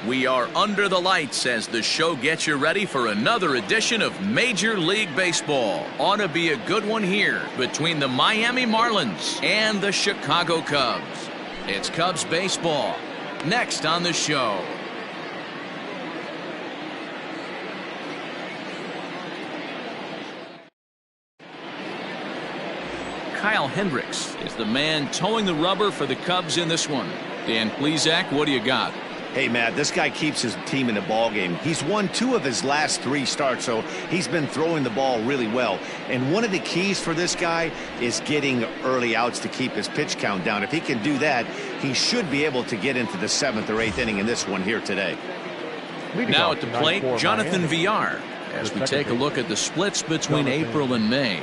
We are under the lights as the show gets you ready for another edition of Major League Baseball. Ought to be a good one here between the Miami Marlins and the Chicago Cubs. It's Cubs baseball next on the show. Kyle Hendricks is the man towing the rubber for the Cubs in this one. Dan Plesac, what do you got? Hey, Matt, this guy keeps his team in the ball game. He's won 2 of his last 3 starts, so he's been throwing the ball really well. And one of the keys for this guy is getting early outs to keep his pitch count down. If he can do that, he should be able to get into the 7th or 8th inning in this one here today. Now at the plate, Jonathan Villar, as we take a look at the splits between April and May.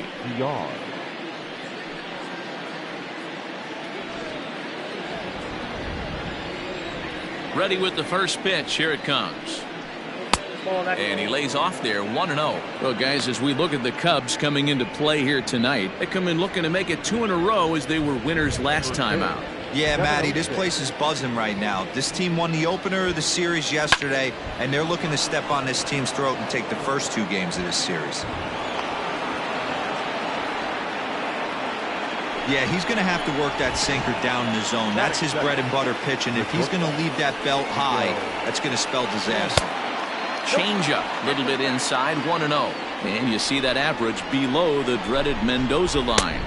Ready with the first pitch. Here it comes. And he lays off there 1-0. Well, guys, as we look at the Cubs coming into play here tonight, they come in looking to make it 2 in a row as they were winners last time out. Yeah, Matty, this place is buzzing right now. This team won the opener of the series yesterday, and they're looking to step on this team's throat and take the first 2 games of this series. Yeah, he's going to have to work that sinker down in the zone. That's his bread and butter pitch, and if he's going to leave that belt high, that's going to spell disaster. Change-up, a little bit inside, 1-0. And you see that average below the dreaded Mendoza line.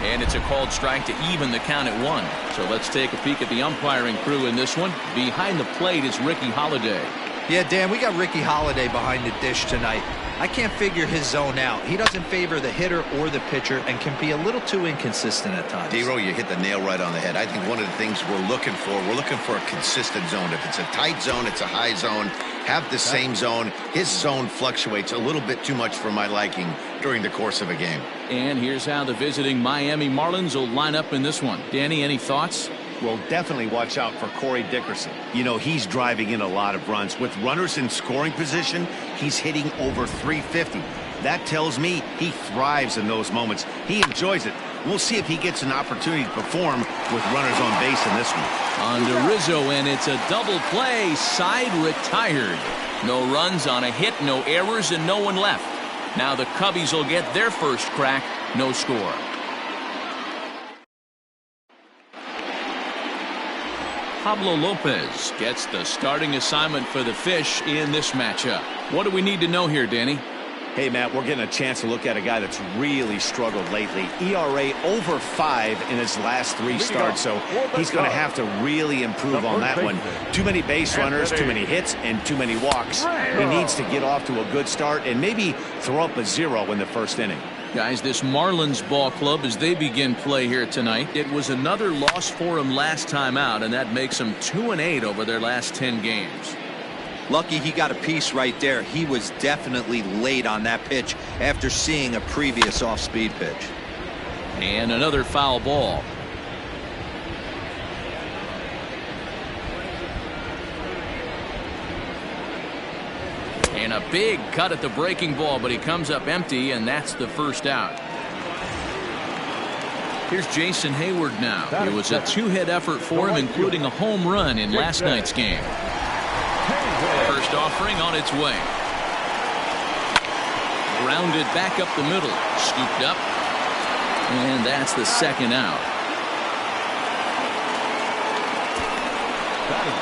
And it's a called strike to even the count at 1. So let's take a peek at the umpiring crew in this one. Behind the plate is Ricky Holiday. Yeah, Dan, we got Ricky Holiday behind the dish tonight. I can't figure his zone out. He doesn't favor the hitter or the pitcher and can be a little too inconsistent at times. D-Row, you hit the nail right on the head. I think one of the things we're looking for a consistent zone. If it's a tight zone, it's a high zone. Have the same zone. His zone fluctuates a little bit too much for my liking during the course of a game. And here's how the visiting Miami Marlins will line up in this one. Danny, any thoughts? Well, definitely watch out for Corey Dickerson. You know, he's driving in a lot of runs. With runners in scoring position, he's hitting over 350. That tells me he thrives in those moments. He enjoys it. We'll see if he gets an opportunity to perform with runners on base in this one. On to Rizzo, and it's a double play. Side retired. No runs on a hit, no errors, and no one left. Now the Cubbies will get their first crack. No score. Pablo Lopez gets the starting assignment for the Fish in this matchup. What do we need to know here, Danny? Hey, Matt, we're getting a chance to look at a guy that's really struggled lately. ERA over 5 in his last 3 starts, so he's going to have to really improve on that one. Too many base runners, too many hits, and too many walks. He needs to get off to a good start and maybe throw up a 0 in the first inning. Guys, this Marlins ball club, as they begin play here tonight, it was another loss for them last time out, and that makes them 2-8 over their last 10 games. Lucky he got a piece right there. He was definitely late on that pitch after seeing a previous off-speed pitch. And another foul ball. And a big cut at the breaking ball, but he comes up empty, and that's the first out. Here's Jason Hayward now. It was a 2-hit effort for him, including a home run in last night's game. First offering on its way. Grounded back up the middle. Scooped up. And that's the second out.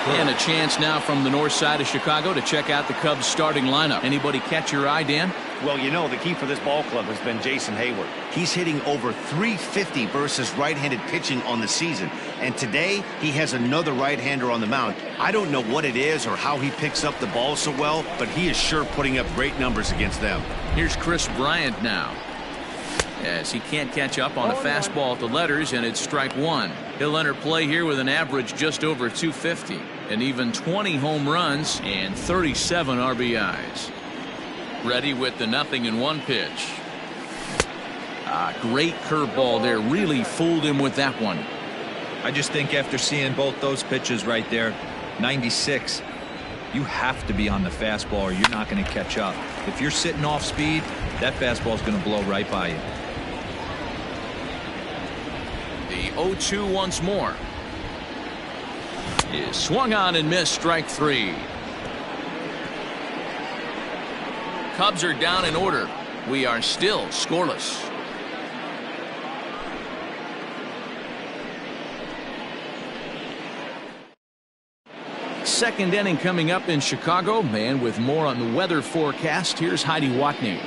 And a chance now from the north side of Chicago to check out the Cubs starting lineup. Anybody catch your eye, Dan? Well, you know, the key for this ball club has been Jason Hayward. He's hitting over 350 versus right-handed pitching on the season. And today, he has another right-hander on the mound. I don't know what it is or how he picks up the ball so well, but he is sure putting up great numbers against them. Here's Chris Bryant now, as he can't catch up on a fastball at the letters, and it's strike 1. He'll enter play here with an average just over 250, and even 20 home runs and 37 RBIs. Ready with the 0-1 pitch. Great curveball there. Really fooled him with that one. I just think after seeing both those pitches right there, 96, you have to be on the fastball or you're not going to catch up. If you're sitting off speed, that fastball is going to blow right by you. The 0-2 once more. is swung on and missed. Strike 3. Cubs are down in order. We are still scoreless. Second inning coming up in Chicago. And with more on the weather forecast, here's Heidi Watney.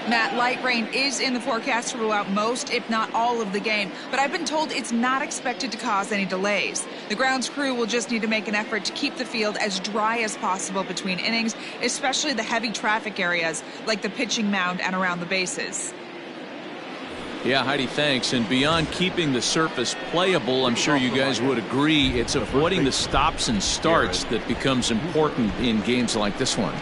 Matt, light rain is in the forecast throughout most, if not all, of the game, but I've been told it's not expected to cause any delays. The grounds crew will just need to make an effort to keep the field as dry as possible between innings, especially the heavy traffic areas like the pitching mound and around the bases. Yeah, Heidi, thanks. And beyond keeping the surface playable, I'm sure you guys would agree, it's avoiding the stops and starts that becomes important in games like this one.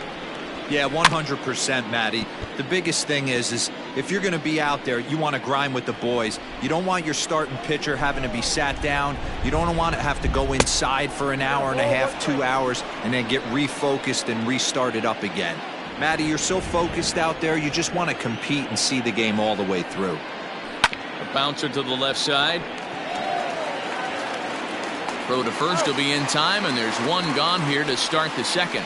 Yeah, 100%, Matty. The biggest thing is if you're going to be out there, you want to grind with the boys. You don't want your starting pitcher having to be sat down. You don't want to have to go inside for an hour and a half, 2 hours, and then get refocused and restarted up again. Matty, you're so focused out there, you just want to compete and see the game all the way through. A bouncer to the left side. Throw to first will be in time, and there's one gone here to start the second.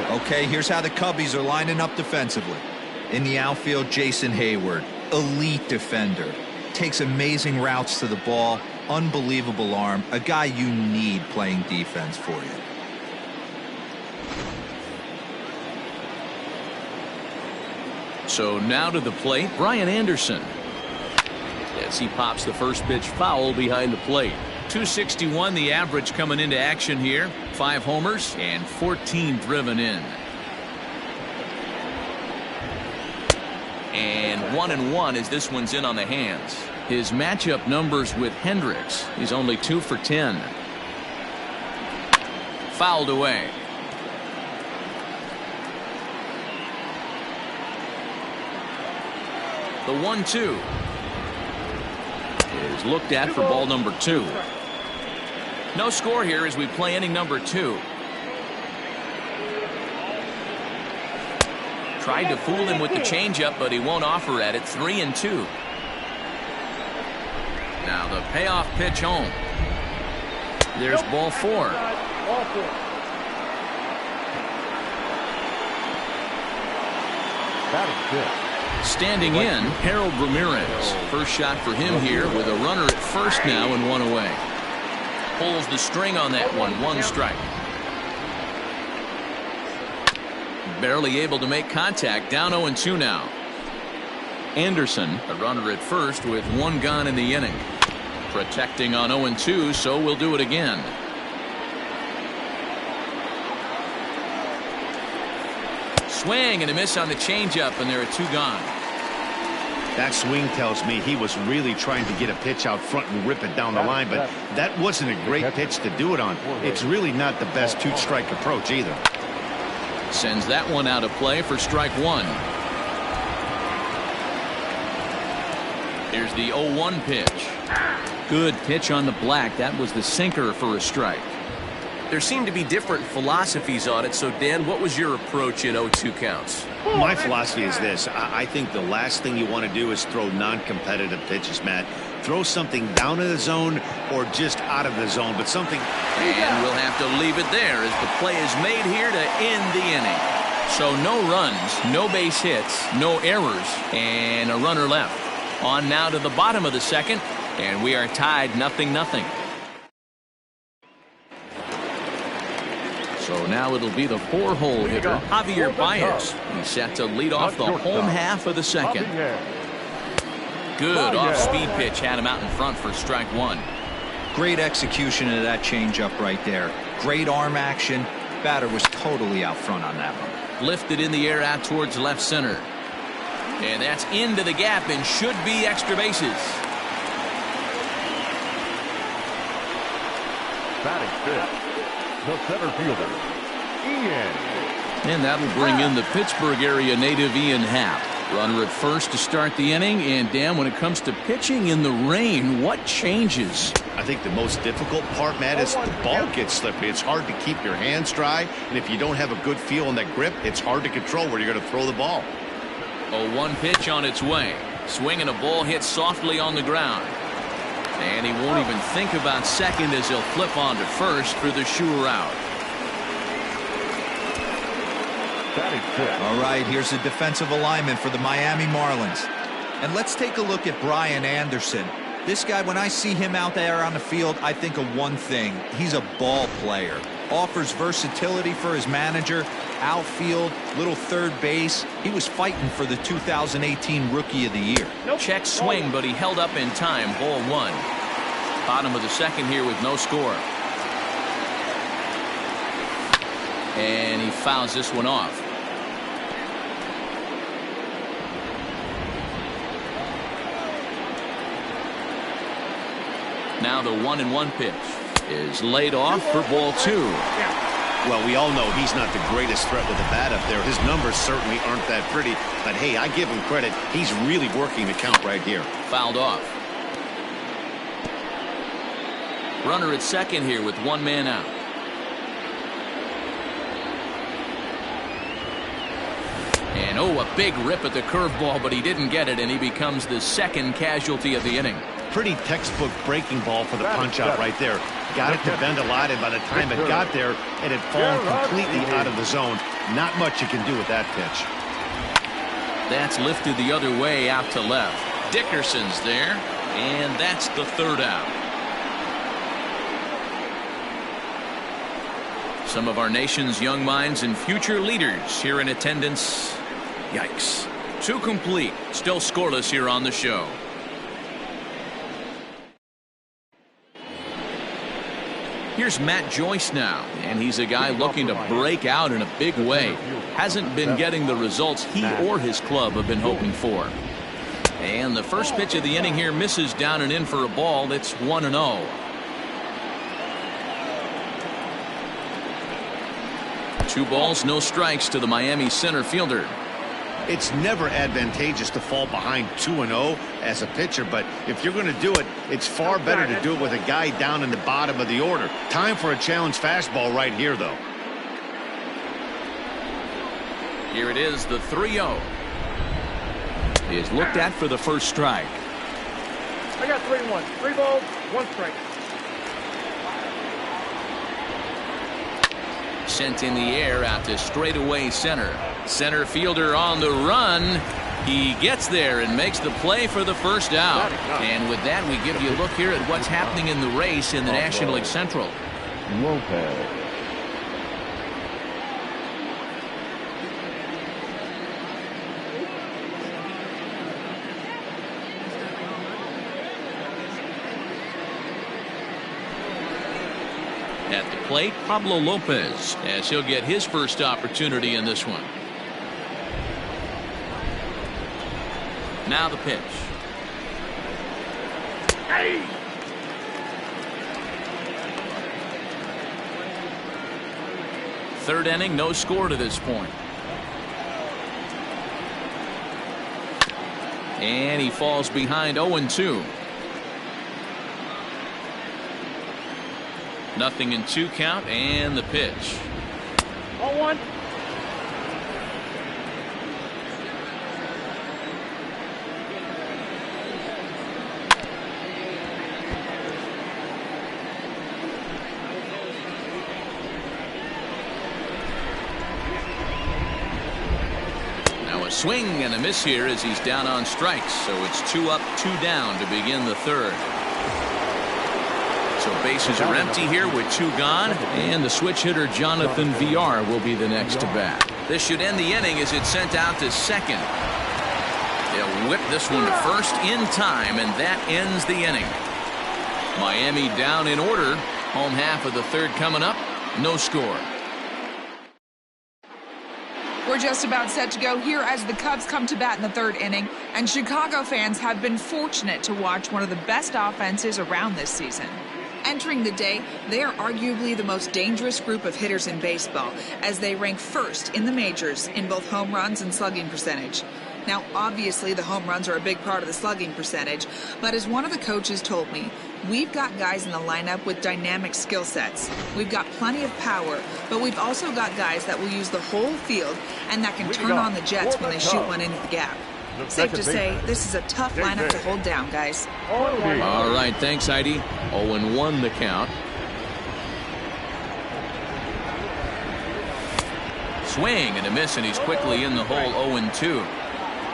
Okay, here's how the Cubbies are lining up defensively. In the outfield, Jason Hayward, elite defender. Takes amazing routes to the ball, unbelievable arm, a guy you need playing defense for you. So now to the plate, Brian Anderson. As he pops the first pitch foul behind the plate. 261 the average coming into action here. 5 homers and 14 driven in. And 1-1 as this one's in on the hands. His matchup numbers with Hendricks. He's only 2 for 10. Fouled away. The 1-2 is looked at for ball number 2. No score here as we play inning number 2. Tried to fool him with the changeup, but he won't offer at it. 3-2. Now the payoff pitch home. There's ball 4. Standing in, Harold Ramirez. First shot for him here with a runner at first now and 1 away. Pulls the string on that one. 1 strike. Barely able to make contact. Down 0-2 now. Anderson, a runner at first with 1 gone in the inning. Protecting on 0-2, so we'll do it again. Swing and a miss on the changeup, and there are 2 gone. That swing tells me he was really trying to get a pitch out front and rip it down the line, but that wasn't a great pitch to do it on. It's really not the best 2-strike approach either. Sends that one out of play for strike 1. Here's the 0-1 pitch. Good pitch on the black. That was the sinker for a strike. There seem to be different philosophies on it. So, Dan, what was your approach in 0-2 counts? My philosophy is this. I think the last thing you want to do is throw non-competitive pitches, Matt. Throw something down in the zone or just out of the zone, but something. And we'll have to leave it there as the play is made here to end the inning. So no runs, no base hits, no errors, and a runner left. On now to the bottom of the second, and we are tied 0-0. So now it'll be the 4-hole hitter, Javier Baez. He's set to lead off the home half of the second. Good off-speed pitch had him out in front for strike 1. Great execution of that changeup right there. Great arm action. Batter was totally out front on that one. Lifted in the air out towards left center. And that's into the gap and should be extra bases. Batting fifth, the center fielder, Ian. And that'll bring in the Pittsburgh area native Ian Happ. Runner at first to start the inning. And Dan, when it comes to pitching in the rain, what changes? I think the most difficult part, Matt, is the ball gets slippery. It's hard to keep your hands dry, and if you don't have a good feel on that grip, it's hard to control where you're going to throw the ball. 0-1 pitch on its way. Swinging a ball hit softly on the ground. And he won't even think about second as he'll flip on to first for the sure out. All right, here's the defensive alignment for the Miami Marlins. And let's take a look at Brian Anderson. This guy, when I see him out there on the field, I think of one thing. He's a ball player. Offers versatility for his manager. Outfield, little third base. He was fighting for the 2018 Rookie of the Year. Check swing, but he held up in time. Ball one. Bottom of the second here with no score. And he fouls this one off. Now the 1-1 pitch is laid off for ball two. Well, we all know he's not the greatest threat with the bat up there. His numbers certainly aren't that pretty. But, hey, I give him credit. He's really working the count right here. Fouled off. Runner at second here with one man out. And, oh, a big rip at the curveball, but he didn't get it, and he becomes the second casualty of the inning. Pretty textbook breaking ball for the punch-out right there. Got it to bend a lot, and by the time it got there, it had fallen completely out of the zone. Not much you can do with that pitch. That's lifted the other way out to left. Dickerson's there, and that's the third out. Some of our nation's young minds and future leaders here in attendance. Yikes. Two complete. Still scoreless here on the show. Here's Matt Joyce now, and he's a guy looking to break out in a big way. Hasn't been getting the results he or his club have been hoping for. And the first pitch of the inning here misses down and in for a ball. It's 1-0. Two balls, no strikes to the Miami center fielder. It's never advantageous to fall behind 2-0 as a pitcher, but if you're going to do it, it's far better to do it with a guy down in the bottom of the order. Time for a challenge fastball right here, though. Here it is, the 3-0. Is looked at for the first strike. I got 3-1. 3 balls, 1 strike. Sent in the air out to straightaway center. Center fielder on the run. He gets there and makes the play for the first out. And with that, we give you a look here at what's happening in the race in the National League Central. Lopez. At the plate, Pablo Lopez, as he'll get his first opportunity in this one. Now the pitch. Hey! Third inning, no score to this point. And he falls behind 0-2. Nothing in 2 count, and the pitch. 0-1. Now a swing and a miss here as he's down on strikes. So it's 2 up, 2 down to begin the third. So bases are empty here with 2 gone, and the switch hitter Jonathan VR will be the next to bat. This should end the inning as it's sent out to second. They'll whip this one to first in time, and that ends the inning. Miami down in order. Home half of the third coming up. No score. We're just about set to go here as the Cubs come to bat in the third inning, and Chicago fans have been fortunate to watch one of the best offenses around this season. Entering the day, they are arguably the most dangerous group of hitters in baseball, as they rank first in the majors in both home runs and slugging percentage. Now, obviously, the home runs are a big part of the slugging percentage, but as one of the coaches told me, we've got guys in the lineup with dynamic skill sets. We've got plenty of power, but we've also got guys that will use the whole field and that can turn on the jets when they shoot one into the gap. Safe to say, this is a tough lineup to hold down, guys. All right, thanks, Heidi. 0-1 the count. Swing and a miss, and he's quickly in the hole. 0-2.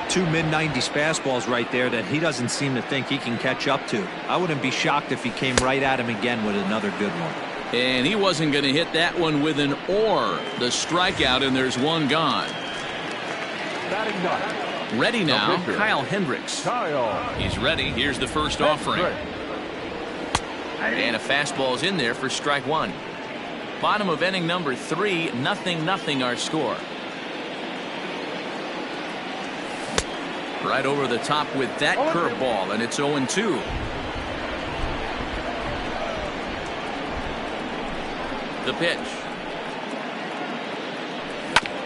Two mid-90s fastballs right there that he doesn't seem to think he can catch up to. I wouldn't be shocked if he came right at him again with another good one. And he wasn't going to hit that one with an or. The strikeout, and there's one gone. Ready now, Kyle Hendricks. He's ready. Here's the first offering. And a fastball's in there for strike one. Bottom of inning number 3, 0-0 our score. Right over the top with that curveball, and it's 0-2. The pitch.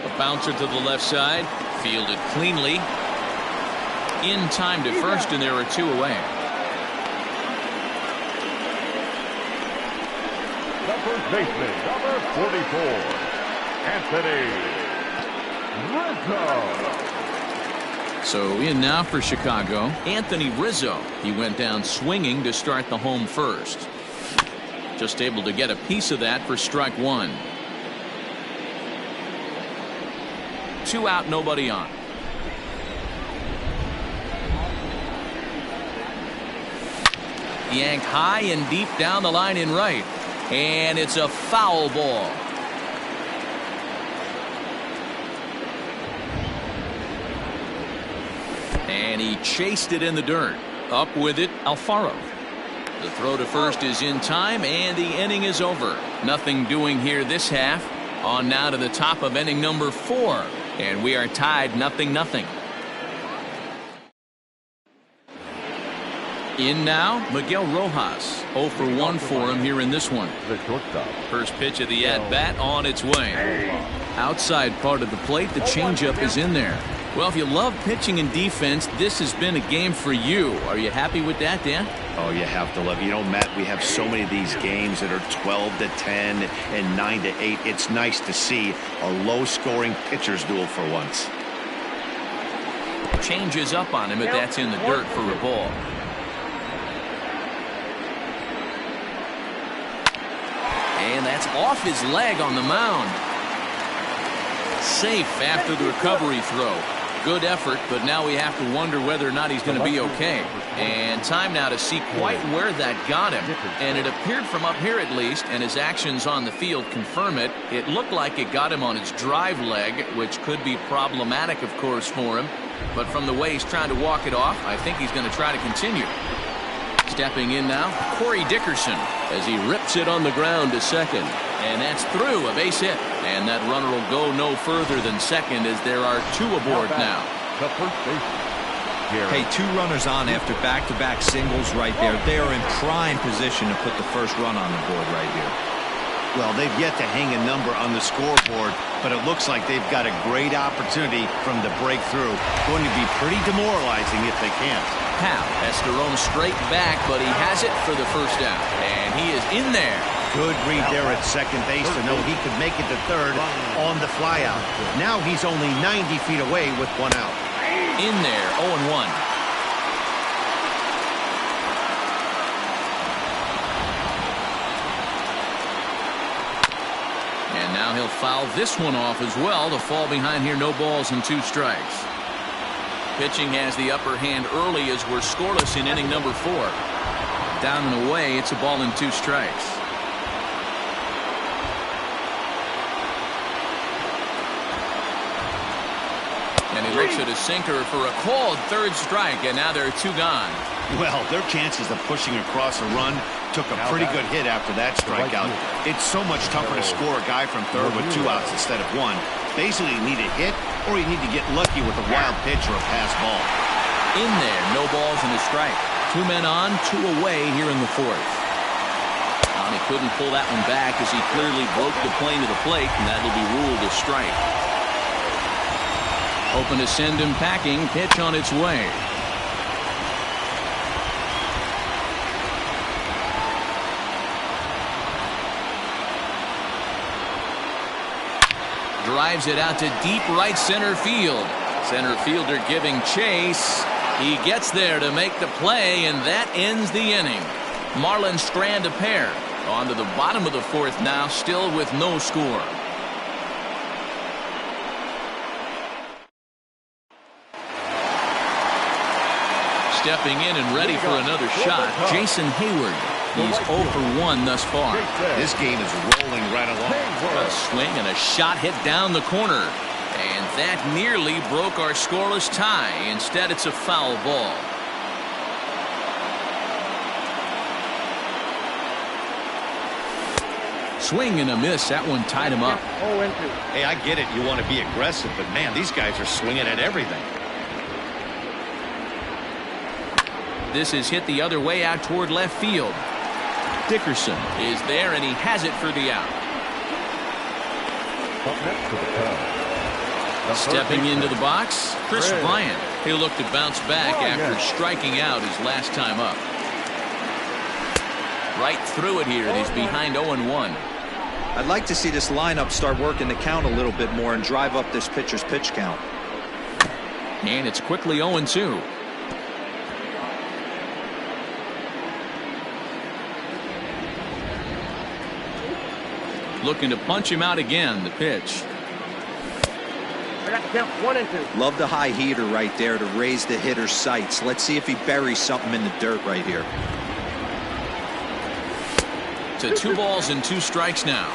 A bouncer to the left side. Fielded cleanly. In time to first, and there are 2 away. The first baseman, number 44, Anthony Rizzo. So in now for Chicago, Anthony Rizzo. He went down swinging to start the home first. Just able to get a piece of that for strike one. 2 out, nobody on. Yanked high and deep down the line in right. And it's a foul ball. And he chased it in the dirt. Up with it, Alfaro. The throw to first is in time, and the inning is over. Nothing doing here this half. On now to the top of inning number 4. And we are tied 0-0. In now, Miguel Rojas. 0 for 1 for him here in this one. First pitch of the at-bat on its way. Outside part of the plate, the changeup is in there. Well, if you love pitching and defense, this has been a game for you. Are you happy with that, Dan? Oh, you have to love it. You know, Matt, we have so many of these games that are 12-10 and 9-8. It's nice to see a low-scoring pitcher's duel for once. Changes up on him, but that's in the dirt for a ball. And that's off his leg on the mound. Safe after the recovery throw. Good effort, but now we have to wonder whether or not he's going to be okay. And time now to see quite where that got him. And it appeared from up here at least, and his actions on the field confirm it. It looked like it got him on his drive leg, which could be problematic, of course, for him. But from the way he's trying to walk it off, I think he's going to try to continue. Stepping in now, Corey Dickerson, as he rips it on the ground to second. And that's through, a base hit. And that runner will go no further than second, as there are 2 aboard now. The first baseman. Hey, 2 runners on after back-to-back singles right there. They are in prime position to put the first run on the board right here. Well, they've yet to hang a number on the scoreboard, but it looks like they've got a great opportunity from the breakthrough. Going to be pretty demoralizing if they can't. Powell has to roam straight back, but he has it for the first out. And he is in there. Good read there at second base to know he could make it to third on the flyout. Now he's only 90 feet away with 1 out. In there, 0-1. And now he'll foul this one off as well to fall behind here. No balls and 2 strikes. Pitching has the upper hand early as we're scoreless in inning number 4. Down and away, it's a ball and 2 strikes. And he looks at his sinker for a called 3rd strike, and now there are 2 gone. Well, their chances of pushing across a run took a pretty good hit after that strikeout. It's so much tougher to score a guy from third with 2 outs instead of 1. Basically, you need a hit, or you need to get lucky with a wild pitch or a pass ball. In there, no balls and a strike. 2 men on, 2 away here in the 4th. And he couldn't pull that one back as he clearly broke the plane to the plate, and that'll be ruled a strike. Hoping to send him packing. Pitch on its way. Drives it out to deep right center field. Center fielder giving chase. He gets there to make the play, and that ends the inning. Marlins strand a pair. On to the bottom of the fourth now, still with no score. Stepping in and ready for another shot, Jason Hayward. He's 0 for 1 thus far. This game is rolling right along. A swing and a shot hit down the corner. And that nearly broke our scoreless tie. Instead, it's a foul ball. Swing and a miss. That one tied him up. Hey, I get it. You want to be aggressive, but man, these guys are swinging at everything. This is hit the other way out toward left field. Dickerson is there, and he has it for the out. Stepping into the box, Chris Bryant. He'll look to bounce back after striking out his last time up. Right through it here, and he's behind 0-1. I'd like to see this lineup start working the count a little bit more and drive up this pitcher's pitch count. And it's quickly 0-2. Looking to punch him out again. The pitch. I got the count 1-2. Love the high heater right there to raise the hitter's sights. Let's see if he buries something in the dirt right here. To 2 balls and 2 strikes now.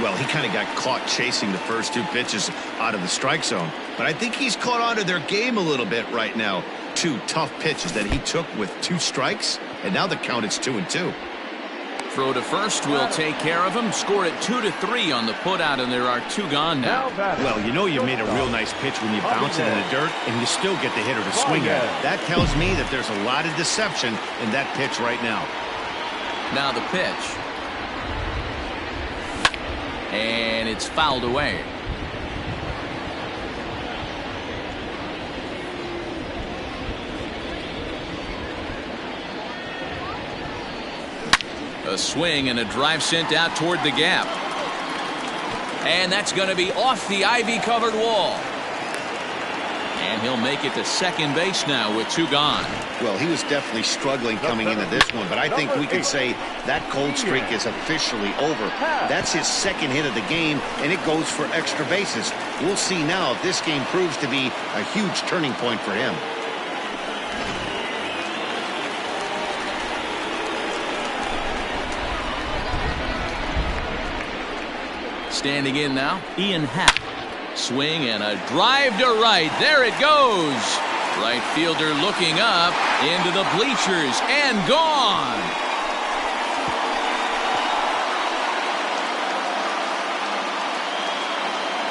Well, he kind of got caught chasing the first 2 pitches out of the strike zone. But I think he's caught on to their game a little bit right now. 2 tough pitches that he took with 2 strikes. And now the count is 2-2. Throw to first will take care of him. Score it 2-3 on the putout, and there are 2 gone now. Well, you know you made a real nice pitch when you bounce it in the dirt, and you still get the hitter to swing at it. That tells me that there's a lot of deception in that pitch right now. Now the pitch. And it's fouled away. A swing and a drive sent out toward the gap. And that's going to be off the ivy-covered wall. And he'll make it to second base now with 2 gone. Well, he was definitely struggling coming into this one, but I think we could say that cold streak is officially over. That's his second hit of the game, and it goes for extra bases. We'll see now if this game proves to be a huge turning point for him. Standing in now, Ian Happ. Swing and a drive to right. There it goes. Right fielder looking up into the bleachers and gone.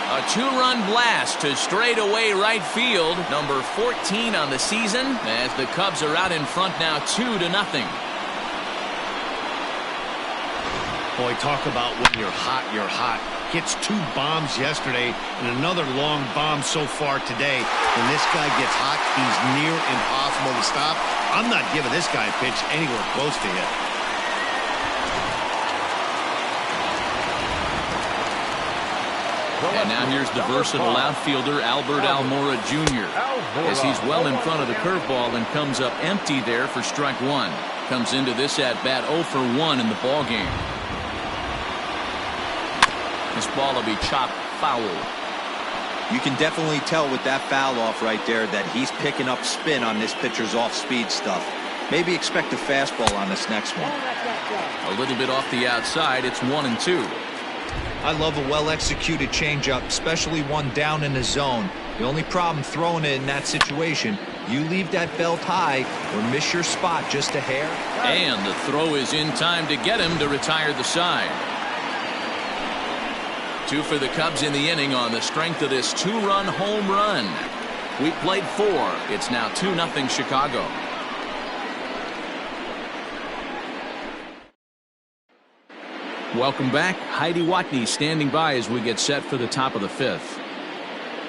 A 2-run blast to straightaway right field. Number 14 on the season as the Cubs are out in front now 2-0. Boy, talk about when you're hot, you're hot. Hits 2 bombs yesterday and another long bomb so far today. When this guy gets hot, he's near impossible to stop. I'm not giving this guy a pitch anywhere close to hit. And now here's the versatile outfielder Albert Almora Jr. as he's well in front of the curveball and comes up empty there for strike 1. Comes into this at-bat 0 for 1 in the ballgame. This ball will be chopped foul. You can definitely tell with that foul off right there that he's picking up spin on this pitcher's off-speed stuff. Maybe expect a fastball on this next one. A little bit off the outside. It's 1-2. I love a well-executed changeup, especially one down in the zone. The only problem throwing it in that situation, you leave that belt high or miss your spot just a hair. And the throw is in time to get him to retire the side. 2 for the Cubs in the inning on the strength of this 2-run home run. We played 4. It's now 2-0 Chicago. Welcome back. Heidi Watney standing by as we get set for the top of the 5th.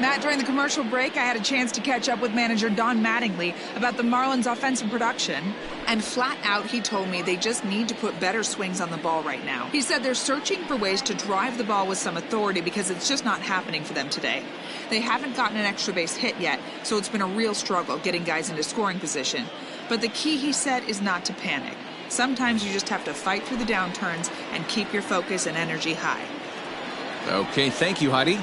Matt, during the commercial break, I had a chance to catch up with manager Don Mattingly about the Marlins' offensive production. And flat out, he told me they just need to put better swings on the ball right now. He said they're searching for ways to drive the ball with some authority because it's just not happening for them today. They haven't gotten an extra base hit yet, so it's been a real struggle getting guys into scoring position. But the key, he said, is not to panic. Sometimes you just have to fight through the downturns and keep your focus and energy high. Okay, thank you, Heidi.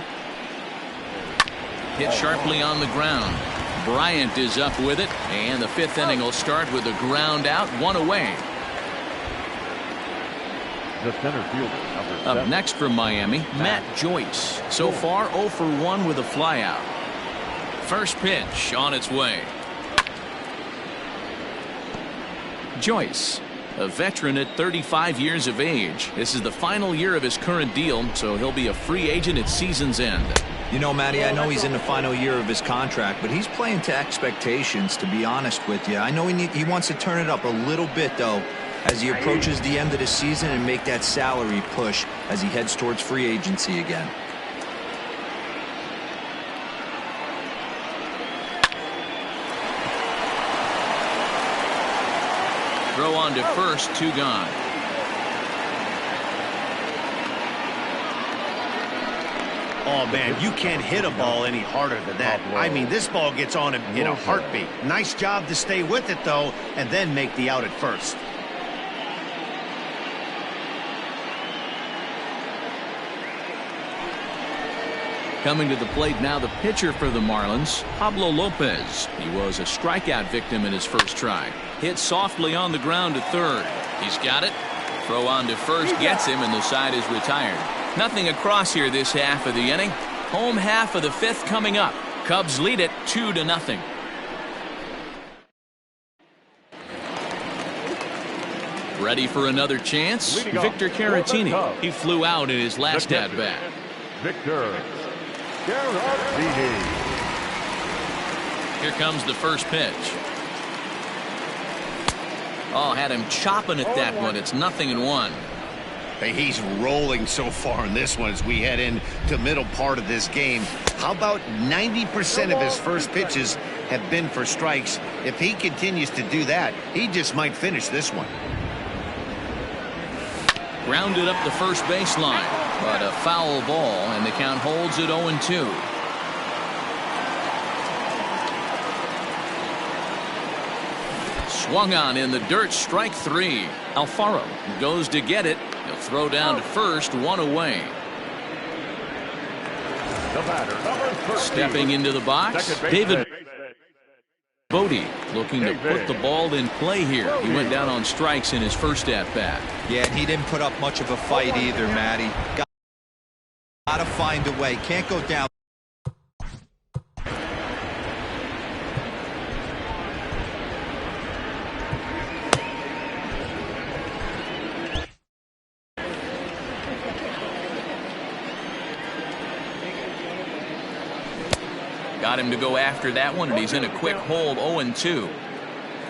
Hit sharply on the ground. Bryant is up with it, and the fifth inning will start with a ground out, one away. The center fielder, number 7. Up next from Miami, Matt Joyce. So far, 0 for 1 with a flyout. First pitch on its way. Joyce, a veteran at 35 years of age. This is the final year of his current deal, so he'll be a free agent at season's end. You know, Matty, I know he's in the final year of his contract, but he's playing to expectations, to be honest with you. I know he wants to turn it up a little bit, though, as he approaches the end of the season and make that salary push as he heads towards free agency again. Throw on to first, 2 gone. Oh, man, you can't hit a ball any harder than that. I mean, this ball gets on him in a heartbeat. Nice job to stay with it, though, and then make the out at first. Coming to the plate now, the pitcher for the Marlins, Pablo Lopez. He was a strikeout victim in his first try. Hit softly on the ground to third. He's got it. Throw on to first gets him, and the side is retired. Nothing across here this half of the inning. Home half of the fifth coming up. Cubs lead it 2-0. Ready for another chance? Victor Caratini. He flew out in his last at-bat. Victor Caratini. Here comes the first pitch. Oh, had him chopping at that one. It's 0-1. Hey, he's rolling so far in this one as we head into middle part of this game. How about 90% of his first pitches have been for strikes? If he continues to do that, he just might finish this one. Grounded up the first baseline, but a foul ball, and the count holds at 0-2. Swung on in the dirt, strike 3. Alfaro goes to get it. He'll throw down to first, 1 away. The batter, number 13. Stepping into the box, David Bodie looking to put the ball in play here. He went down on strikes in his first at-bat. Yeah, and he didn't put up much of a fight either, Matty. Gotta find a way. Can't go down. Got him to go after that one, and he's in a quick hold, 0-2.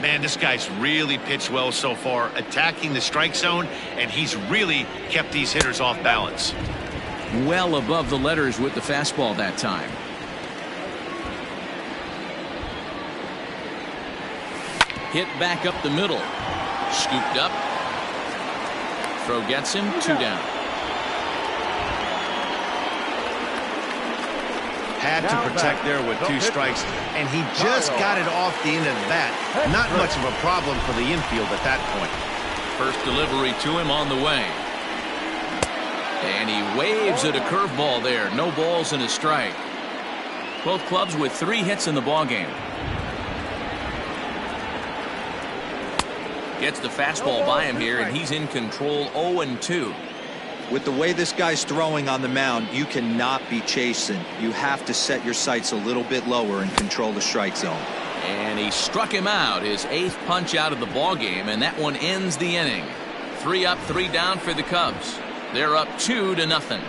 Man, this guy's really pitched well so far, attacking the strike zone, and he's really kept these hitters off balance. Well above the letters with the fastball that time. Hit back up the middle. Scooped up. Throw gets him, 2 down. Had to protect there with 2 strikes, and he just got it off the end of the bat. Not much of a problem for the infield at that point. First delivery to him on the way. And he waves at a curveball there. No balls and a strike. Both clubs with 3 hits in the ballgame. Gets the fastball by him here, and he's in control, 0-2. With the way this guy's throwing on the mound, you cannot be chasing. You have to set your sights a little bit lower and control the strike zone. And he struck him out, his 8th punch out of the ballgame, and that one ends the inning. 3 up, 3 down for the Cubs. They're up 2-0.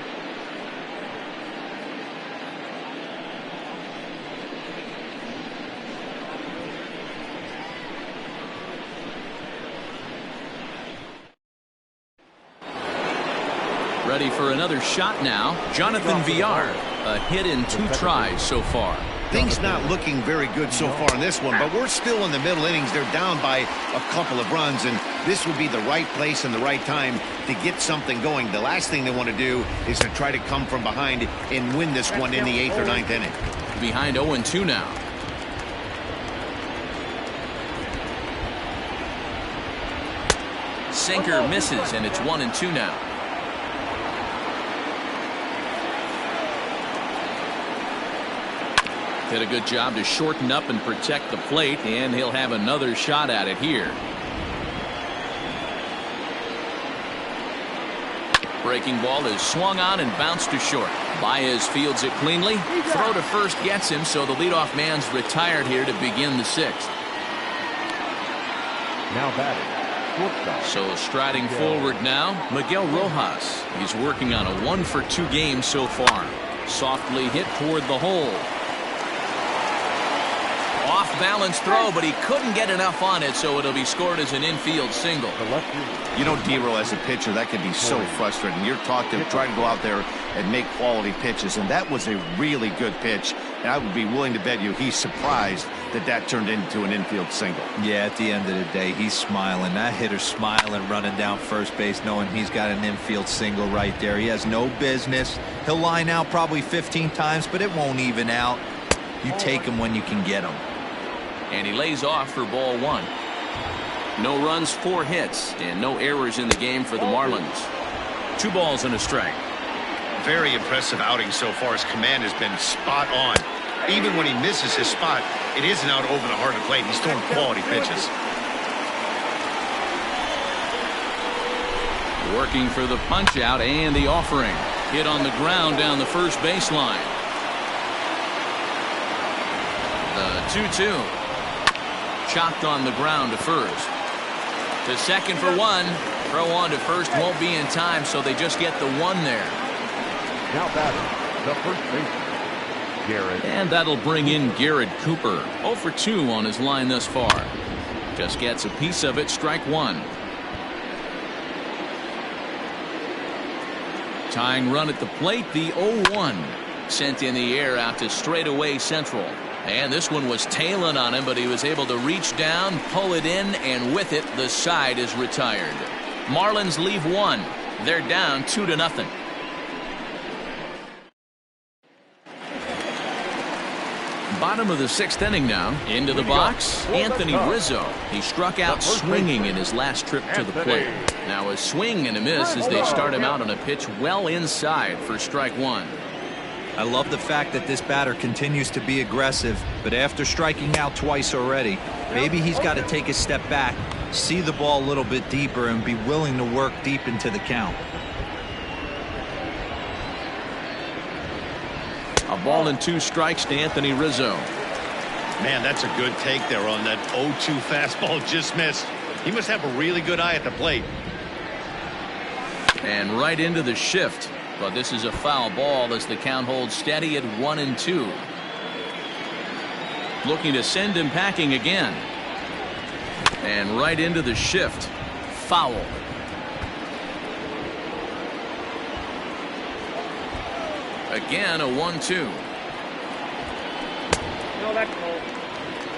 Ready for another shot now. Jonathan Villar, a hit in 2 tries so far. Things not looking very good so far in this one, but we're still in the middle innings. They're down by a couple of runs, and this would be the right place and the right time to get something going. The last thing they want to do is to try to come from behind and win this one in the 8th or 9th inning. Behind 0-2 now. Sinker misses, and it's 1-2 now. Did a good job to shorten up and protect the plate, and he'll have another shot at it here. Breaking ball is swung on and bounced to short. Baez fields it cleanly. Throw to first gets him, so the leadoff man's retired here to begin the 6th. Now batting. So striding forward now, Miguel Rojas. He's working on a 1-for-2 game so far. Softly hit toward the hole. Off-balance throw, but he couldn't get enough on it, so it'll be scored as an infield single. You know, D-Roll, as a pitcher, that can be so frustrating. You're taught to try to go out there and make quality pitches, and that was a really good pitch. And I would be willing to bet you he's surprised that that turned into an infield single. Yeah, at the end of the day, he's smiling. That hitter's smiling, running down first base, knowing he's got an infield single right there. He has no business. He'll line out probably 15 times, but it won't even out. You take him when you can get him. And he lays off for ball 1. No runs, 4 hits, and no errors in the game for the Marlins. 2 balls and a strike. Very impressive outing so far. His command has been spot on. Even when he misses his spot, it isn't out over the heart of the plate. He's throwing quality pitches. Working for the punch out and the offering. Hit on the ground down the first baseline. The 2-2. Chopped on the ground to first. To second for 1. Throw on to first won't be in time, so they just get the 1 there. Now batting, the first baseman, Garrett. And that'll bring in Garrett Cooper. 0-for-2 on his line thus far. Just gets a piece of it, strike 1. Tying run at the plate, the 0-1. Sent in the air out to straightaway central. And this one was tailing on him, but he was able to reach down, pull it in, and with it, the side is retired. Marlins leave 1. They're down 2-0. Bottom of the 6th inning now. Into the box, Anthony Rizzo. He struck out swinging in his last trip to the plate. Now a swing and a miss as they start him out on a pitch well inside for strike 1. I love the fact that this batter continues to be aggressive, but after striking out twice already, maybe he's got to take a step back, see the ball a little bit deeper, and be willing to work deep into the count. A ball and 2 strikes to Anthony Rizzo. Man, that's a good take there on that 0-2 fastball just missed. He must have a really good eye at the plate. And right into the shift. But this is a foul ball as the count holds steady at 1-2. Looking to send him packing again. And right into the shift. Foul. Again a 1-2. No, that's cold.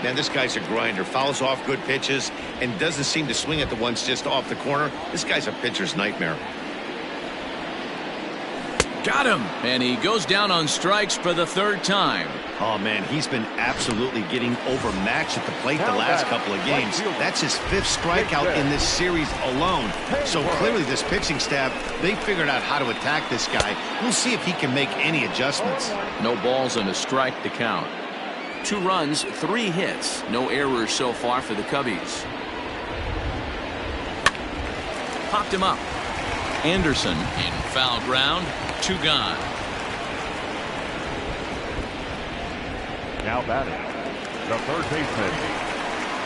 Man, this guy's a grinder. Fouls off good pitches and doesn't seem to swing at the ones just off the corner. This guy's a pitcher's nightmare. Got him. And he goes down on strikes for the 3rd time. Oh, man, he's been absolutely getting overmatched at the plate the last couple of games. That's his 5th strikeout in this series alone. So clearly this pitching staff, they figured out how to attack this guy. We'll see if he can make any adjustments. No balls and a strike to count. 2 runs, 3 hits. No errors so far for the Cubbies. Popped him up. Anderson in foul ground. 2 gone. Now batting, the third baseman.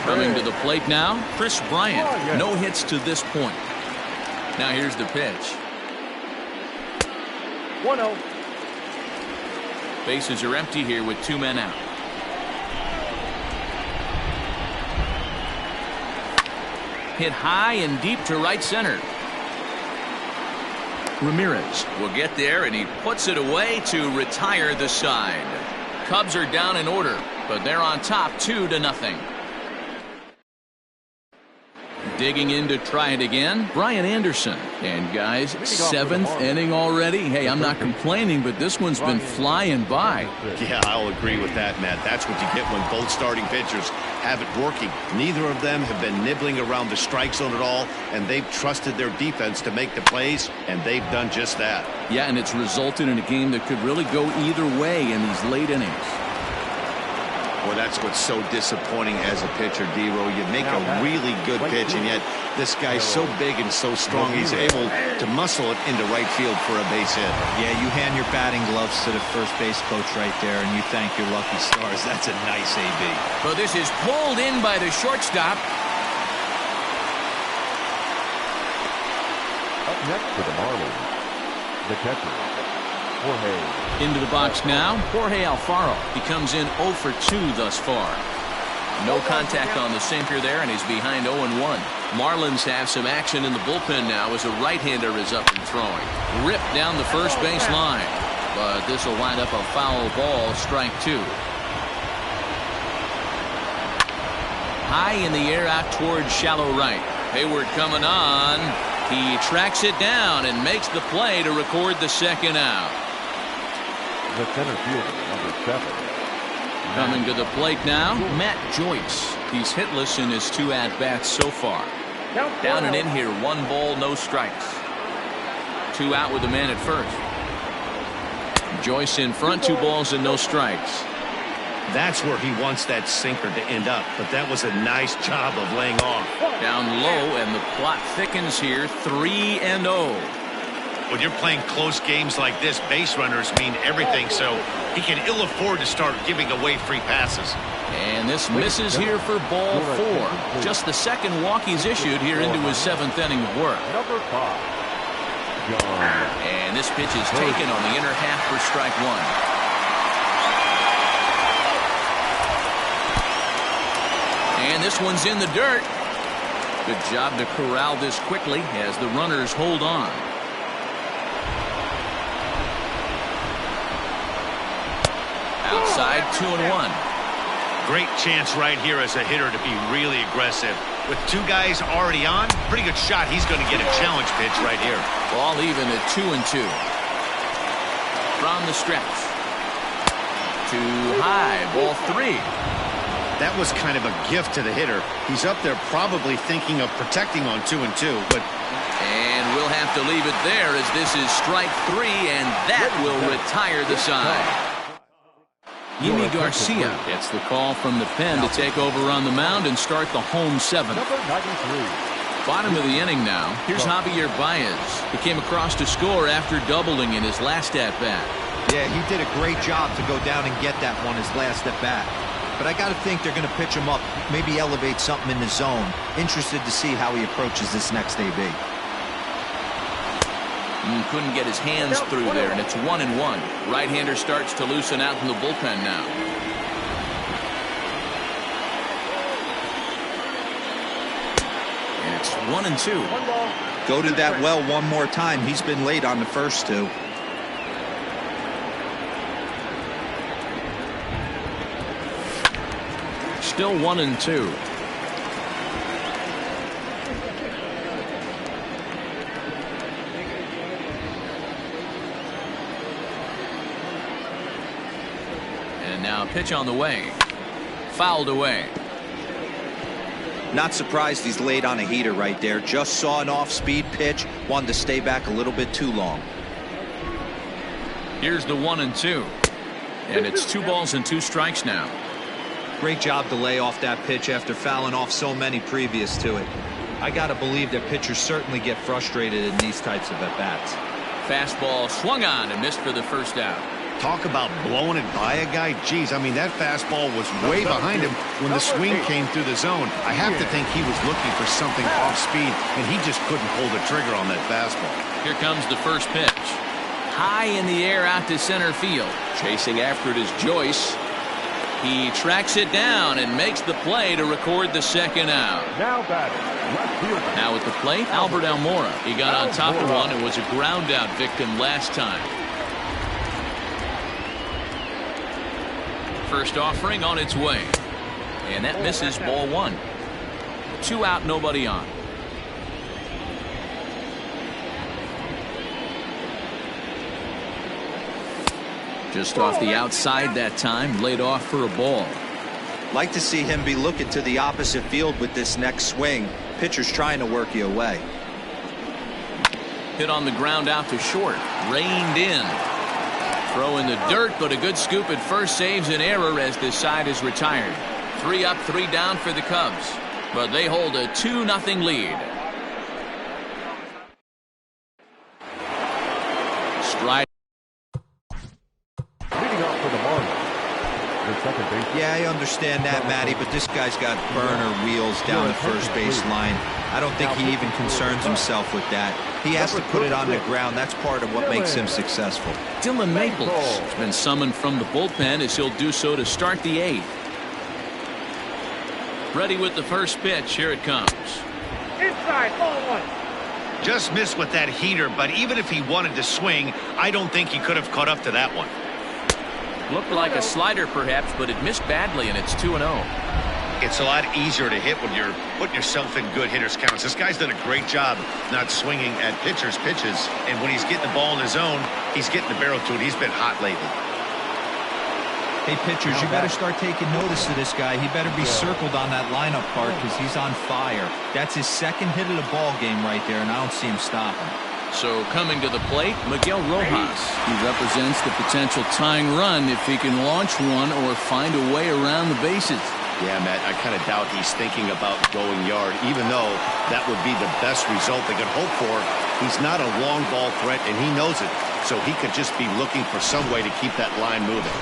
Coming to the plate now, Chris Bryant. No hits to this point. Now here's the pitch. 1-0. Bases are empty here with 2 men out. Hit high and deep to right center. Ramirez will get there, and he puts it away to retire the side. Cubs are down in order, but they're on top 2-0. Digging in to try it again, Brian Anderson. And guys, 7th inning already. Hey, I'm not complaining, but this one's been flying by. Yeah, I'll agree with that, Matt. That's what you get when both starting pitchers have it working. Neither of them have been nibbling around the strike zone at all, and they've trusted their defense to make the plays, and they've done just that. Yeah, and it's resulted in a game that could really go either way in these late innings. Well, that's what's so disappointing as a pitcher, D-Row. You make a really good pitch, and yet this guy's so big and so strong, he's able to muscle it into right field for a base hit. Yeah, you hand your batting gloves to the first base coach right there, and you thank your lucky stars. That's a nice AB. So this is pulled in by the shortstop. Up next for the Marlins, the catcher, Jorge. Into the box now, Jorge Alfaro. He comes in 0 for 2 thus far. No contact on the sinker there, and he's behind 0-1. Marlins have some action in the bullpen now as a right-hander is up and throwing. Ripped down the first base line, but this will wind up a foul ball, strike 2. High in the air out towards shallow right. Hayward coming on. He tracks it down and makes the play to record the second out. The center fielder, number 7. Coming to the plate now, Matt Joyce. He's hitless in his 2 at-bats so far. Down and in here, 1 ball, no strikes. 2 out with the man at first. Joyce in front, 2 balls and no strikes. That's where he wants that sinker to end up, but that was a nice job of laying off. Down low, and the plot thickens here, 3-0. When you're playing close games like this, base runners mean everything, so he can ill afford to start giving away free passes. And this misses here for ball 4. Just the second walk he's issued here into his 7th inning of work. Number 5. And this pitch is taken on the inner half for strike 1. And this one's in the dirt. Good job to corral this quickly as the runners hold on. Outside, 2-1. Great chance right here as a hitter to be really aggressive. With 2 guys already on, pretty good shot. He's going to get a challenge pitch right here. Ball even at 2-2. From the stretch. Too high, ball 3. That was kind of a gift to the hitter. He's up there probably thinking of protecting on 2-2, but... And we'll have to leave it there as this is strike 3, and that will retire the side. Yimi Garcia gets the call from the pen to take over on the mound and start the home 7th. Number 93. Bottom of the inning now. Here's Javier Baez. He came across to score after doubling in his last at-bat. Yeah, he did a great job to go down and get that one his last at-bat. But I got to think they're going to pitch him up, maybe elevate something in the zone. Interested to see how he approaches this next AB. Couldn't get his hands through there, and it's 1-1. Right-hander starts to loosen out from the bullpen now. And it's 1-2. Go to that well one more time. He's been late on the first 2. Still 1-2. And now a pitch on the way. Fouled away. Not surprised he's late on a heater right there. Just saw an off-speed pitch. Wanted to stay back a little bit too long. Here's the 1-2. And it's 2 balls and 2 strikes now. Great job to lay off that pitch after fouling off so many previous to it. I got to believe that pitchers certainly get frustrated in these types of at-bats. Fastball swung on and missed for the first out. Talk about blowing it by a guy. Geez, I mean, that fastball was way behind him when the swing came through the zone. I have to think he was looking for something off speed, and he just couldn't pull the trigger on that fastball. Here comes the first pitch. High in the air out to center field. Chasing after it is Joyce. He tracks it down and makes the play to record the second out. Now batting, Left fielder. Now at the plate, Albert Almora. He got on top of one and was a ground out victim last time. First offering on its way. And that misses, ball one. 2 out, nobody on. Just off the outside that time, laid off for a ball. Like to see him be looking to the opposite field with this next swing. Pitcher's trying to work you away. Hit on the ground out to short. Reined in. Throw in the dirt, but a good scoop at first saves an error as this side is retired. 3 up, 3 down for the Cubs. But they hold a 2-0 lead. Stride. Leading off for the Marlins. The second base. Yeah, I understand that, Matty, but this guy's got burner wheels down the first base line. I don't think he even concerns himself with that. He has to put it on the ground. That's part of what makes him successful. Dylan Maples has been summoned from the bullpen as he'll do so to start the 8th. Ready with the first pitch. Here it comes. Inside, ball 1. Just missed with that heater, but even if he wanted to swing, I don't think he could have caught up to that one. Looked like a slider perhaps, but it missed badly, and it's 2-0. It's a lot easier to hit when you're putting yourself in good hitters counts. This guy's done a great job not swinging at pitchers' pitches, and when he's getting the ball in his zone, he's getting the barrel to it. He's been hot lately. Hey, pitchers, you better start taking notice of this guy. He better be circled on that lineup card because he's on fire. That's his second hit of the ball game right there, and I don't see him stopping. So coming to the plate, Miguel Rojas. He represents the potential tying run if he can launch one or find a way around the bases. Yeah, Matt, I kind of doubt he's thinking about going yard, even though that would be the best result they could hope for. He's not a long ball threat, and he knows it, so he could just be looking for some way to keep that line moving.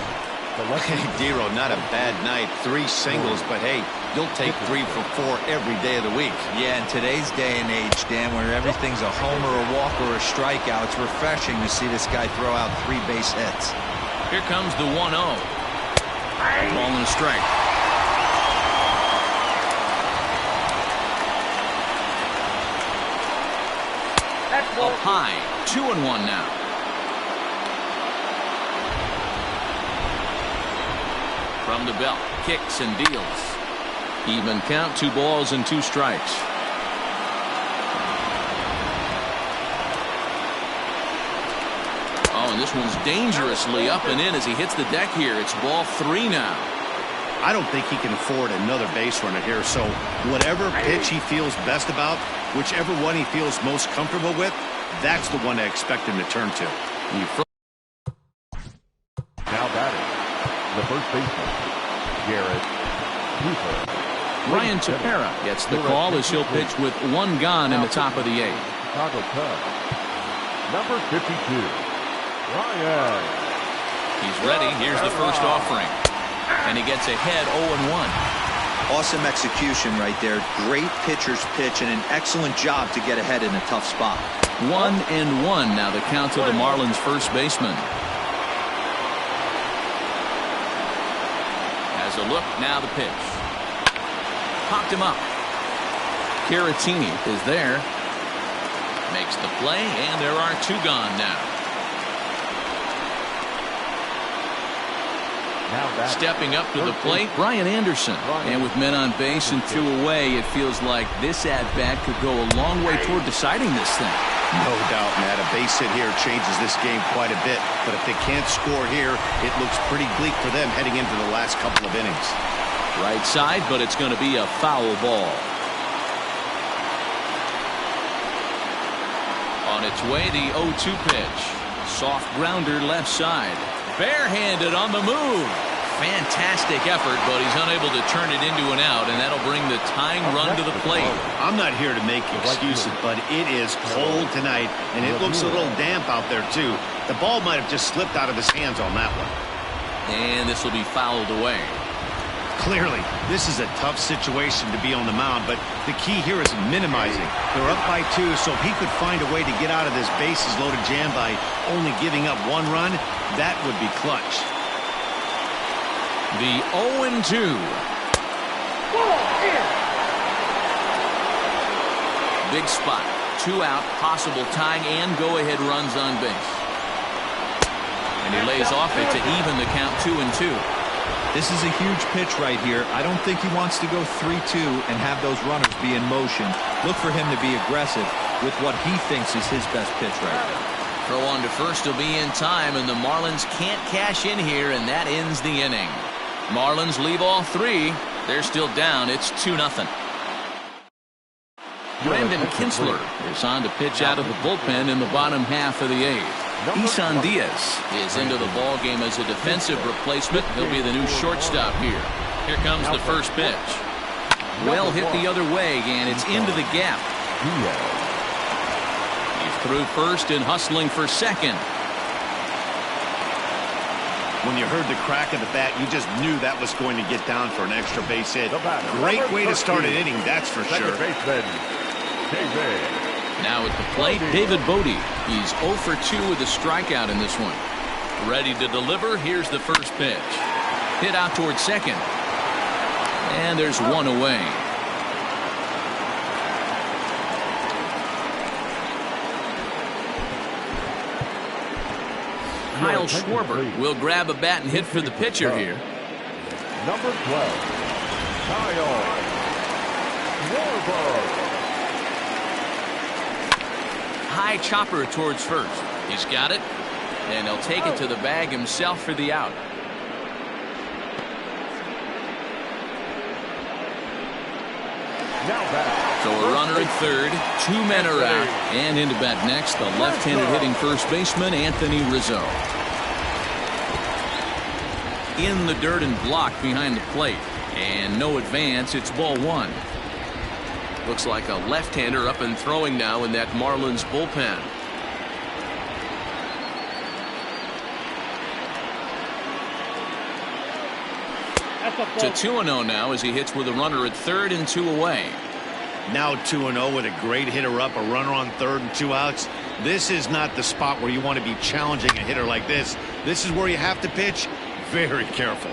Hey, Dero, not a bad night. 3 singles, but hey, you'll take 3 for 4 every day of the week. Yeah, in today's day and age, Dan, where everything's a homer, a walk, or a strikeout, it's refreshing to see this guy throw out 3 base hits. Here comes the 1-0. Ball and a strike. Up high, 2-1 now. From the belt, kicks and deals. Even count, 2 balls and 2 strikes. Oh, and this one's dangerously up and in as he hits the deck here. It's ball 3 now. I don't think he can afford another base runner here, so whatever pitch he feels best about, whichever one he feels most comfortable with, that's the one I expect him to turn to. Now batting, the first baseman, Garrett Hooper. Ryan Tepera gets the call as he'll pitch with 1 gone in the top of the 8th. Chicago Cubs, number 52, Ryan. He's ready. Here's the first offering. And he gets ahead 0-1. Awesome execution right there. Great pitcher's pitch and an excellent job to get ahead in a tough spot. 1-1 now the count to the Marlins first baseman. As a look, now the pitch. Popped him up. Caratini is there. Makes the play, and there are 2 gone now. Stepping up to the plate, Brian Anderson. And with men on base and 2 away, it feels like this at-bat could go a long way toward deciding this thing. No doubt, Matt. A base hit here changes this game quite a bit. But if they can't score here, it looks pretty bleak for them heading into the last couple of innings. Right side, but it's going to be a foul ball. On its way, the 0-2 pitch. Soft grounder left side. Barehanded on the move. Fantastic effort, but he's unable to turn it into an out, and that'll bring the tying run to the plate. I'm not here to make excuses, but it is cold tonight, and it looks a little damp out there, too. The ball might have just slipped out of his hands on that one. And this will be fouled away. Clearly, this is a tough situation to be on the mound, but the key here is minimizing. They're up by 2, so if he could find a way to get out of this bases-loaded jam by only giving up 1 run, that would be clutch. The 0-2. Big spot. 2 out, possible tying and go-ahead runs on base. And he lays off it to even the count 2-2. This is a huge pitch right here. I don't think he wants to go 3-2 and have those runners be in motion. Look for him to be aggressive with what he thinks is his best pitch right now. Throw on to first will be in time, and the Marlins can't cash in here, and that ends the inning. Marlins leave all 3. They're still down. It's 2-0. Brandon Kinsler is on to pitch out of the bullpen in the bottom half of the 8th. Isan Diaz is into the ball game as a defensive replacement. He'll be the new shortstop here. Here comes the first pitch. Well hit the other way, and it's into the gap. He's through first and hustling for second. When you heard the crack of the bat, you just knew that was going to get down for an extra base hit. Great way to start an inning, that's for sure. Now at the plate, David Bodie. He's 0 for 2 with a strikeout in this one. Ready to deliver. Here's the first pitch. Hit out toward second. And there's one away. Kyle Schwarber will grab a bat and hit for the pitcher here. Number 12, Kyle Schwarber. High chopper towards first. He's got it, and he'll take it to the bag himself for the out. So a runner at third, 2 men are out, and into bat next, the left-handed hitting first baseman Anthony Rizzo. In the dirt and blocked behind the plate, and no advance. It's ball 1. Looks like a left-hander up and throwing now in that Marlins bullpen. To 2-0 now as he hits with a runner at third and 2 away. Now 2-0 with a great hitter up, a runner on third and 2 outs. This is not the spot where you want to be challenging a hitter like this. This is where you have to pitch very careful.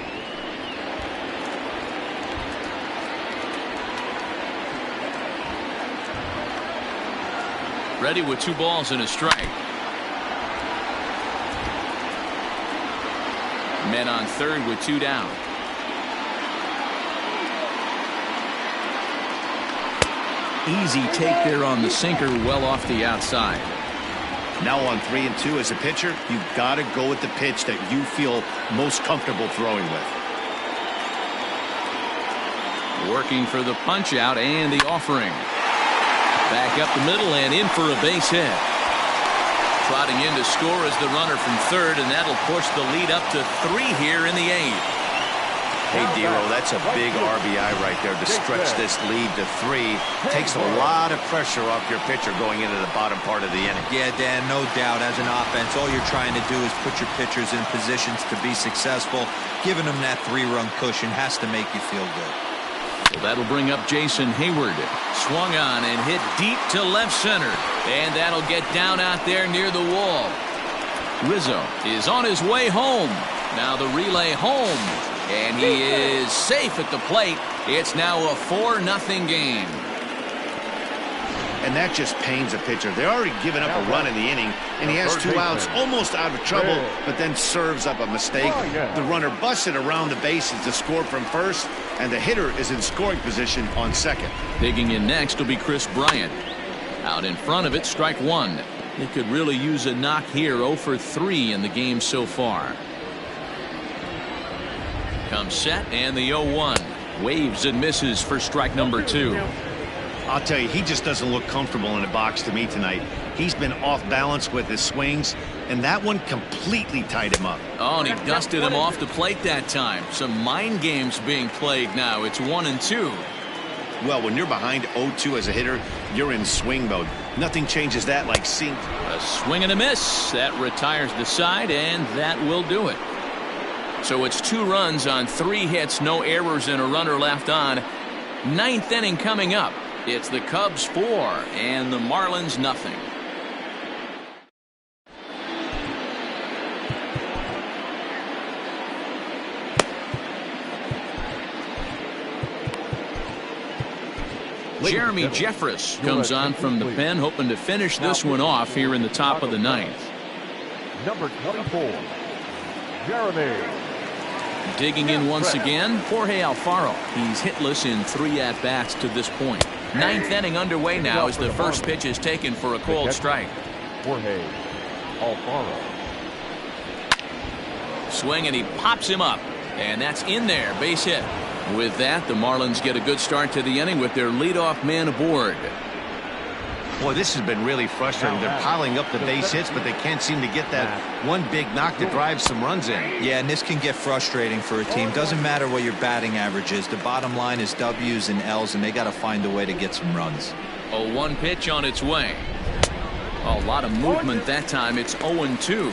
Ready with 2 balls and a strike. Men on third with 2 down. Easy take there on the sinker, well off the outside. Now on 3 and 2 as a pitcher, you've got to go with the pitch that you feel most comfortable throwing with. Working for the punch out and the offering. Back up the middle and in for a base hit. Trotting in to score is the runner from third, and that'll push the lead up to 3 here in the 8th. Hey, Dero, that's a big RBI right there to stretch this lead to 3. Takes a lot of pressure off your pitcher going into the bottom part of the inning. Yeah, Dan, no doubt. As an offense, all you're trying to do is put your pitchers in positions to be successful. Giving them that 3-run cushion has to make you feel good. So that'll bring up Jason Hayward. Swung on and hit deep to left center. And that'll get down out there near the wall. Rizzo is on his way home. Now the relay home. And he is safe at the plate. It's now a 4-0 game. And that just pains a pitcher. They're already given up a run in the inning, and he has 2 outs, almost out of trouble, but then serves up a mistake. The runner busted around the bases to score from first, and the hitter is in scoring position on second. Digging in next will be Chris Bryant. Out in front of it, strike 1. He could really use a knock here. 0 for 3 in the game so far. Comes set, and the 0-1. Waves and misses for strike number 2. I'll tell you, he just doesn't look comfortable in the box to me tonight. He's been off balance with his swings, and that one completely tied him up. Oh, and he dusted him off the plate that time. Some mind games being played now. It's 1-2. Well, when you're behind 0-2 as a hitter, you're in swing mode. Nothing changes that like seeing a swing and a miss. That retires the side, and that will do it. So it's 2 runs on 3 hits, no errors, and a runner left on. 9th inning coming up. It's the Cubs 4 and the Marlins nothing. Jeremy Jeffress comes on from the pen, hoping to finish this one off here in the top of the ninth. Number 24, Jeremy. Digging in once again, Jorge Alfaro. He's hitless in 3 at-bats to this point. Ninth inning underway now as the first pitch is taken for a called strike. Jorge Alfaro. Swing, and he pops him up. And that's in there, base hit. With that, the Marlins get a good start to the inning with their leadoff man aboard. Boy, this has been really frustrating. They're piling up the base hits, but they can't seem to get that one big knock to drive some runs in. Yeah, and this can get frustrating for a team. Doesn't matter what your batting average is. The bottom line is W's and L's, and they got to find a way to get some runs. 0-1 pitch on its way. A lot of movement that time. It's 0-2.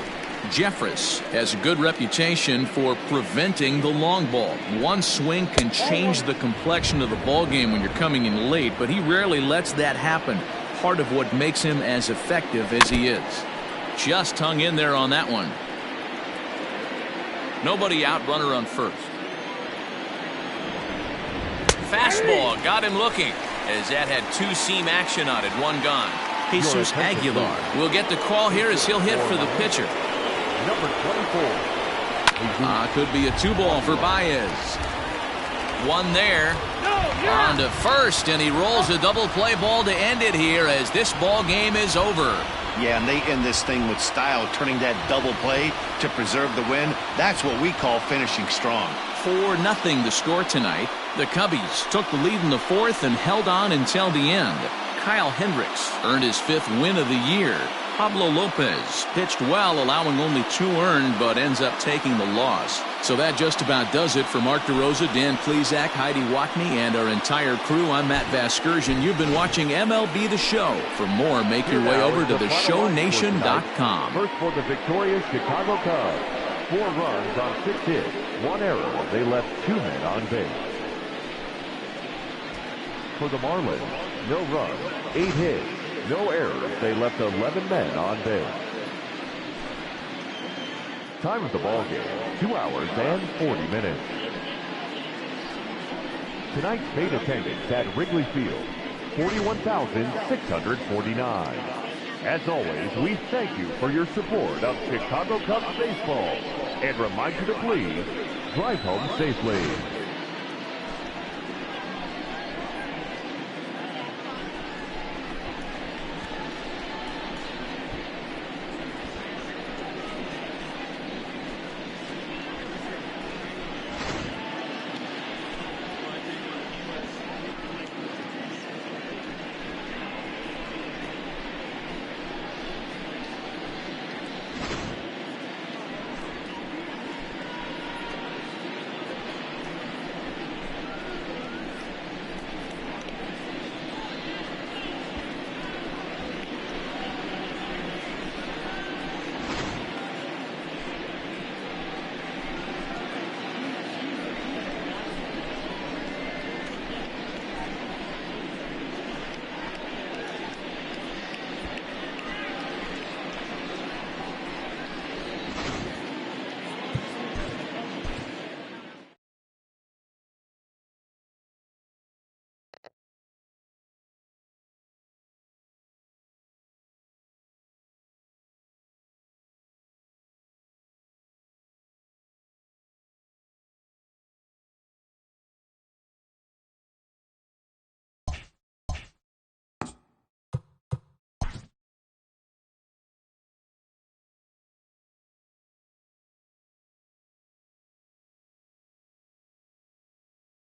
Jeffress has a good reputation for preventing the long ball. One swing can change the complexion of the ball game when you're coming in late, but he rarely lets that happen. Part of what makes him as effective as he is. Just hung in there on that one. Nobody out, runner on first. Fastball got him looking, as that had 2-seam action on it, one gone. Jesus Aguilar will get the call here as he'll hit for the pitcher. Number 24. Could be a 2-ball for Baez. One there. On to first, and he rolls a double play ball to end it here as this ball game is over. Yeah, and they end this thing with style, turning that double play to preserve the win. That's what we call finishing strong. 4-0 the score tonight. The Cubbies took the lead in the fourth and held on until the end. Kyle Hendricks earned his 5th win of the year. Pablo Lopez pitched well, allowing only 2 earned, but ends up taking the loss. So that just about does it for Mark DeRosa, Dan Plesac, Heidi Watney, and our entire crew. I'm Matt Vasgersian. You've been watching MLB The Show. For more, make your way over to theshownation.com. First for the victorious Chicago Cubs. 4 runs on 6 hits, 1 error. They left 2 men on base. For the Marlins, no runs, 8 hits, no errors. They left 11 men on base. Time of the ball game, 2 hours and 40 minutes. Tonight's paid attendance at Wrigley Field, 41,649. As always, we thank you for your support of Chicago Cubs baseball and remind you to please drive home safely.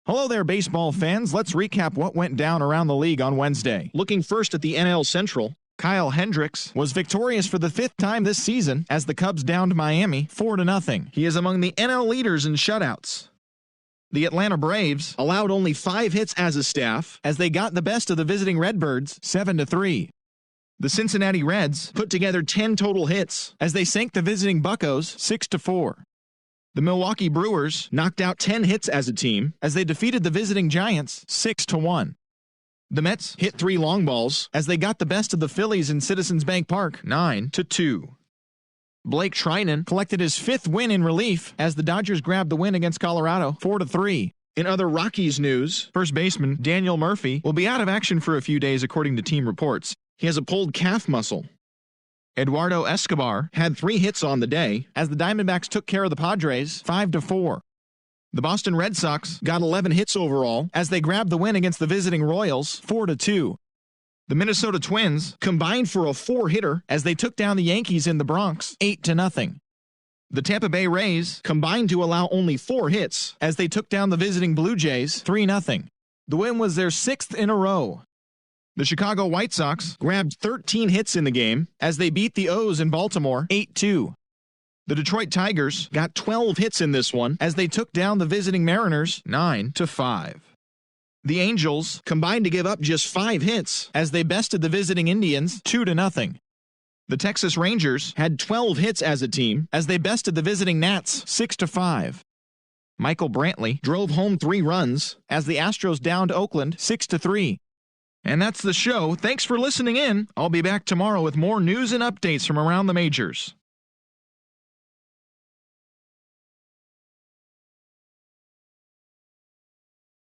Hello there, baseball fans. Let's recap what went down around the league on Wednesday. Looking first at the NL Central, Kyle Hendricks was victorious for the 5th time this season as the Cubs downed Miami 4-0. He is among the NL leaders in shutouts. The Atlanta Braves allowed only 5 hits as a staff as they got the best of the visiting Redbirds 7-3. The Cincinnati Reds put together 10 total hits as they sank the visiting Buccos 6-4. The Milwaukee Brewers knocked out 10 hits as a team as they defeated the visiting Giants 6-1. The Mets hit 3 long balls as they got the best of the Phillies in Citizens Bank Park 9-2. Blake Treinen collected his 5th win in relief as the Dodgers grabbed the win against Colorado 4-3. In other Rockies news, first baseman Daniel Murphy will be out of action for a few days according to team reports. He has a pulled calf muscle. Eduardo Escobar had 3 hits on the day as the Diamondbacks took care of the Padres 5-4. The Boston Red Sox got 11 hits overall as they grabbed the win against the visiting Royals 4-2. The Minnesota Twins combined for a 4-hitter as they took down the Yankees in the Bronx 8-0. The Tampa Bay Rays combined to allow only 4 hits as they took down the visiting Blue Jays 3-0. The win was their 6th in a row. The Chicago White Sox grabbed 13 hits in the game as they beat the O's in Baltimore 8-2. The Detroit Tigers got 12 hits in this one as they took down the visiting Mariners 9-5. The Angels combined to give up just 5 hits as they bested the visiting Indians 2-0. The Texas Rangers had 12 hits as a team as they bested the visiting Nats 6-5. Michael Brantley drove home 3 runs as the Astros downed Oakland 6-3. And that's the show. Thanks for listening in. I'll be back tomorrow with more news and updates from around the majors.